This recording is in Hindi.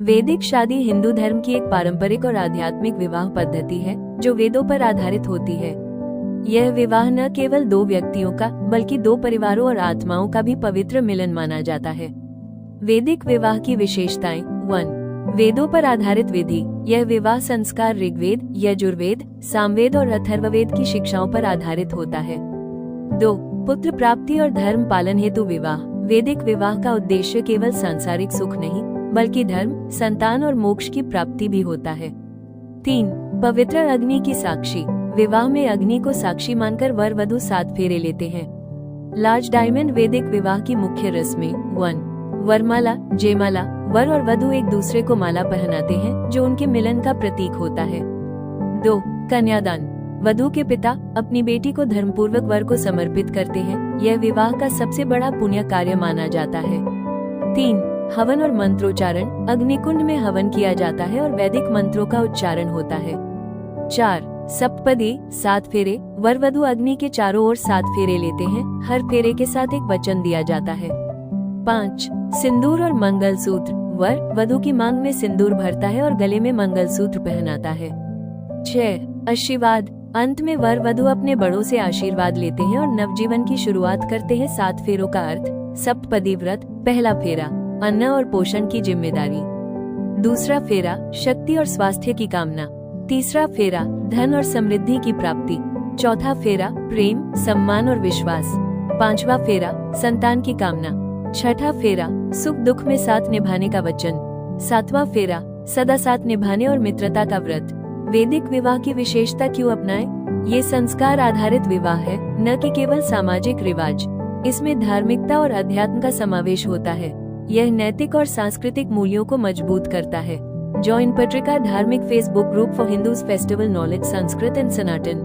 वैदिक शादी हिंदू धर्म की एक पारंपरिक और आध्यात्मिक विवाह पद्धति है जो वेदों पर आधारित होती है। यह विवाह न केवल दो व्यक्तियों का बल्कि दो परिवारों और आत्माओं का भी पवित्र मिलन माना जाता है। वैदिक विवाह की विशेषताएं 1. वेदों पर आधारित विधि। यह विवाह संस्कार ऋग्वेद, यजुर्वेद, सामवेद और अथर्ववेद की शिक्षाओं पर आधारित होता है। 2. पुत्र प्राप्ति और धर्म पालन हेतु विवाह। वैदिक विवाह का उद्देश्य केवल सांसारिक सुख नहीं बल्कि धर्म, संतान और मोक्ष की प्राप्ति भी होता है। 3. पवित्र अग्नि की साक्षी। विवाह में अग्नि को साक्षी मानकर वर वधु 7 फेरे लेते हैं। Large diamond. वैदिक विवाह की मुख्य रस्में 1. वरमाला, जयमाला। वर और वधु एक दूसरे को माला पहनाते हैं जो उनके मिलन का प्रतीक होता है। 2. कन्यादान। वधु के पिता अपनी बेटी को धर्मपूर्वक वर को समर्पित करते हैं। यह विवाह का सबसे बड़ा पुण्य कार्य माना जाता है। 3. हवन और मंत्रोच्चारण। अग्निकुंड में हवन किया जाता है और वैदिक मंत्रों का उच्चारण होता है। 4. सप्तपदी 7 फेरे। वर वधु अग्नि के चारों ओर 7 फेरे लेते हैं। हर फेरे के साथ एक वचन दिया जाता है। 5. सिंदूर और मंगलसूत्र। वर वधु की मांग में सिंदूर भरता है और गले में मंगलसूत्र पहनाता है। 6. आशीर्वाद। अंत में वर वधु अपने बड़ों से आशीर्वाद लेते हैं और नवजीवन की शुरुआत करते हैं। 7 फेरों का अर्थ। सप्तपदी व्रत। पहला फेरा अन्न और पोषण की जिम्मेदारी। दूसरा फेरा शक्ति और स्वास्थ्य की कामना। तीसरा फेरा धन और समृद्धि की प्राप्ति। चौथा फेरा प्रेम, सम्मान और विश्वास। 5वां फेरा संतान की कामना। छठा फेरा सुख दुख में साथ निभाने का वचन। 7वां फेरा सदा साथ निभाने और मित्रता का व्रत। वैदिक विवाह की विशेषता क्यों अपनाएं? ये संस्कार आधारित विवाह है, न कि केवल सामाजिक रिवाज। इसमें धार्मिकता और अध्यात्म का समावेश होता है। यह नैतिक और सांस्कृतिक मूल्यों को मजबूत करता है। जॉइन पत्रिका धार्मिक Facebook group for Hindus festival knowledge Sanskrit and Sanatan.